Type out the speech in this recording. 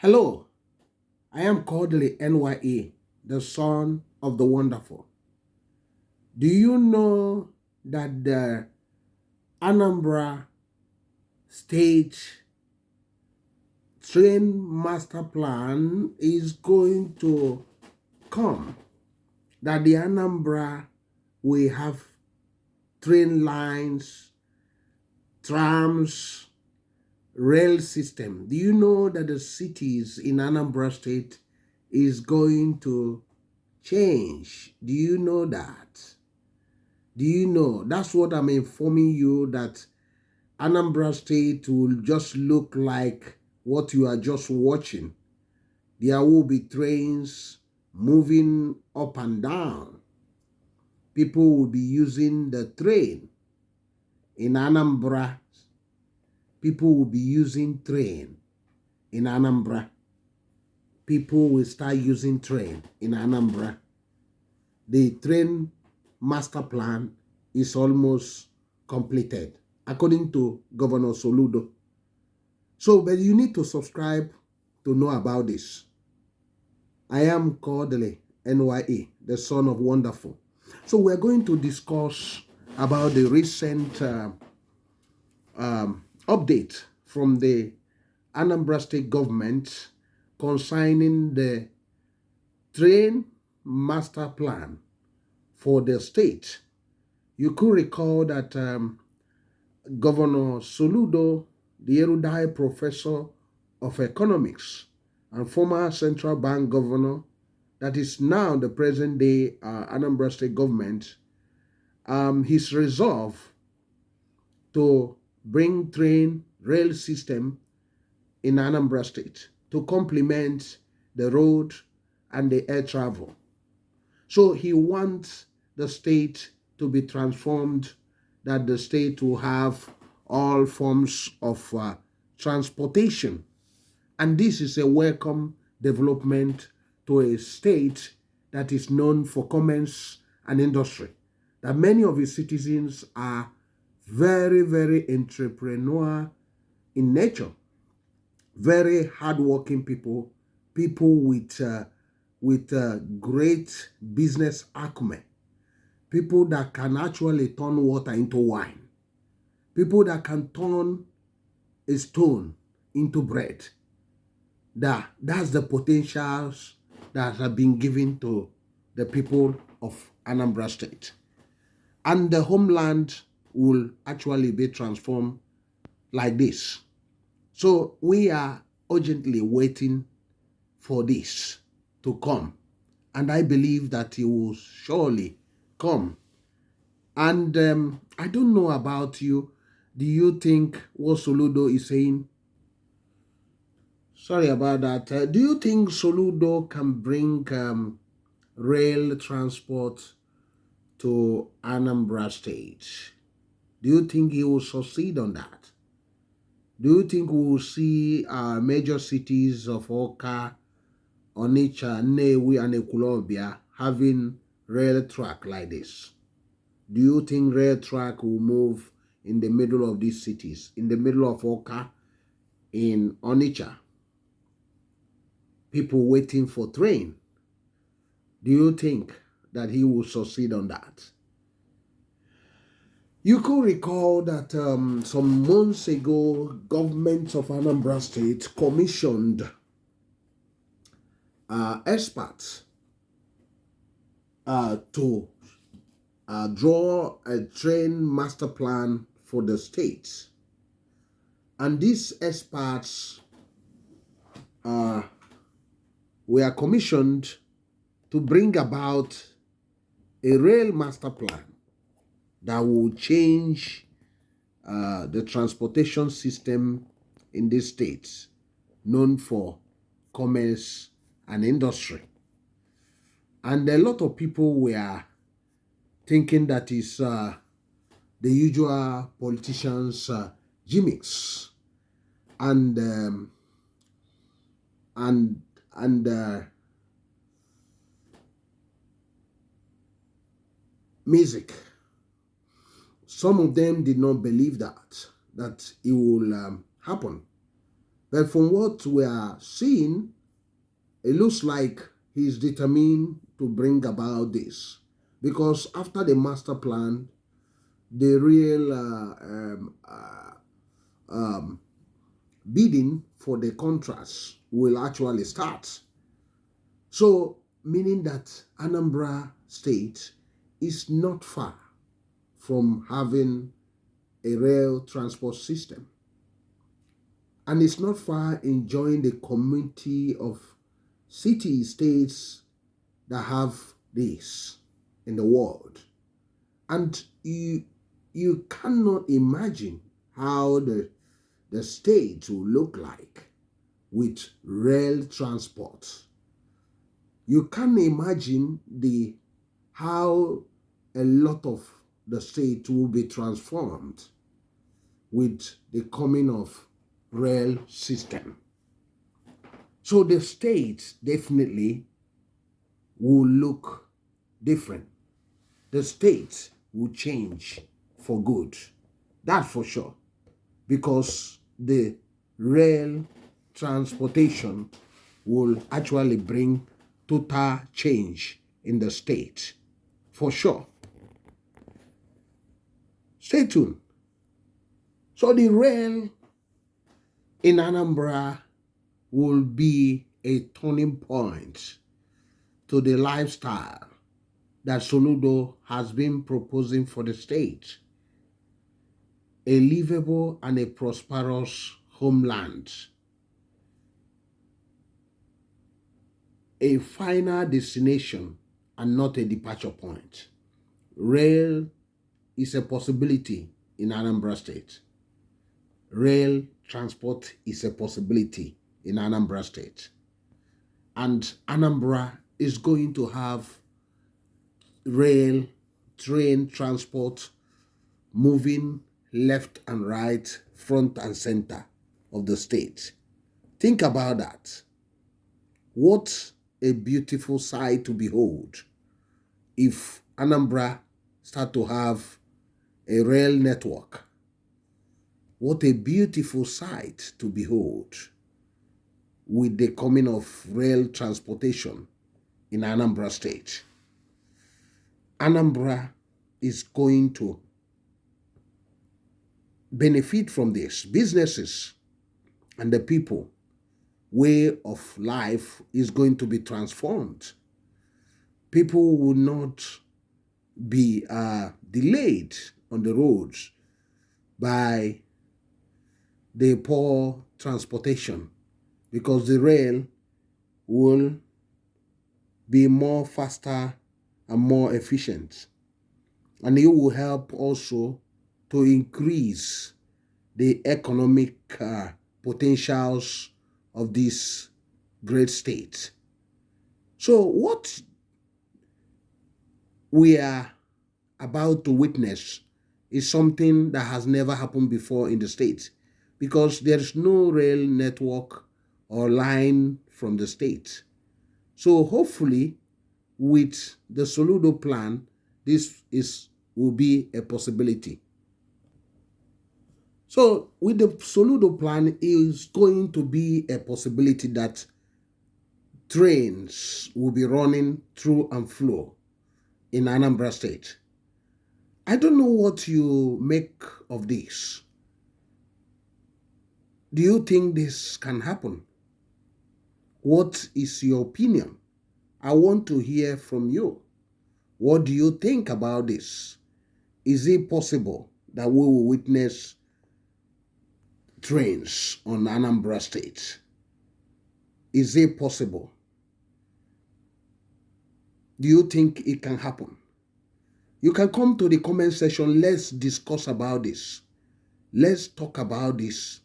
Hello, I am Kodili-nye, the son of the wonderful. Do you know that the Anambra State Train Master Plan is going to come? That the Anambra will have train lines, trams, rail system. Do you know that the cities in Anambra State is going to change? Do you know that? Do you know? That's what I'm informing you, that Anambra State will just look like what you are just watching. There will be trains moving up and down. People will be using the train in Anambra. People will be using train in Anambra. People will start using train in Anambra. The train master plan is almost completed, according to Governor Soludo. So, but you need to subscribe to know about this. I am Kodili-nye, the son of wonderful. So we're going to discuss about the recent update from the Anambra State government concerning the train master plan for the state. You could recall that Governor Soludo, the erudite professor of economics and former central bank governor, that is now the present day Anambra State government, his resolve to bring train rail system in Anambra State to complement the road and the air travel. So he wants the state to be transformed, that the state will have all forms of transportation. And this is a welcome development to a state that is known for commerce and industry, that many of its citizens are very, very entrepreneurial in nature, very hardworking people, people with great business acumen, people that can actually turn water into wine, people that can turn a stone into bread. That's the potentials that have been given to the people of Anambra State. And the homeland will actually be transformed like this. So we are urgently waiting for this to come. And I believe that it will surely come. And I don't know about you. Do you think what Soludo is saying? Sorry about that. Do you think Soludo can bring rail transport to Anambra State? Do you think he will succeed on that? Do you think we will see major cities of Oka, Onitsha, Nnewi, and Ekulobia having rail track like this? Do you think rail track will move in the middle of these cities, in the middle of Oka, in Onitsha? People waiting for train. Do you think that he will succeed on that? You could recall that some months ago, government of Anambra State commissioned experts to draw a train master plan for the state. And these experts were commissioned to bring about a rail master plan that will change the transportation system in these states, known for commerce and industry. And a lot of people were thinking that is the usual politicians' gimmicks and music. Some of them did not believe that it will happen. But from what we are seeing, it looks like he's determined to bring about this. Because after the master plan, the real bidding for the contracts will actually start. So, meaning that Anambra State is not far from having a rail transport system. And it's not far enjoying the community of city-states that have this in the world. And you cannot imagine how the state will look like with rail transport. You can imagine how a lot of the state will be transformed with the coming of rail system. So the state definitely will look different. The state will change for good. That's for sure. Because the rail transportation will actually bring total change in the state. For sure. Stay tuned. So the rail in Anambra will be a turning point to the lifestyle that Soludo has been proposing for the state. A livable and a prosperous homeland. A final destination and not a departure point. Rail is a possibility in Anambra State. Rail transport is a possibility in Anambra State. And Anambra is going to have rail, train transport moving left and right, front and center of the state. Think about that. What a beautiful sight to behold if Anambra start to have a rail network. What a beautiful sight to behold with the coming of rail transportation in Anambra State. Anambra is going to benefit from this. Businesses and the people way of life is going to be transformed. People will not be delayed on the roads by the poor transportation, because the rail will be more faster and more efficient. And it will help also to increase the economic potentials of this great state. So what we are about to witness is something that has never happened before in the state, because there is no rail network or line from the state. So hopefully with the Soludo plan, this will be a possibility. So with the Soludo plan, is going to be a possibility that trains will be running through and through in Anambra State. I don't know what you make of this. Do you think this can happen? What is your opinion? I want to hear from you. What do you think about this? Is it possible that we will witness trains on Anambra State? Is it possible? Do you think it can happen? You can come to the comment section. Let's discuss about this. Let's talk about this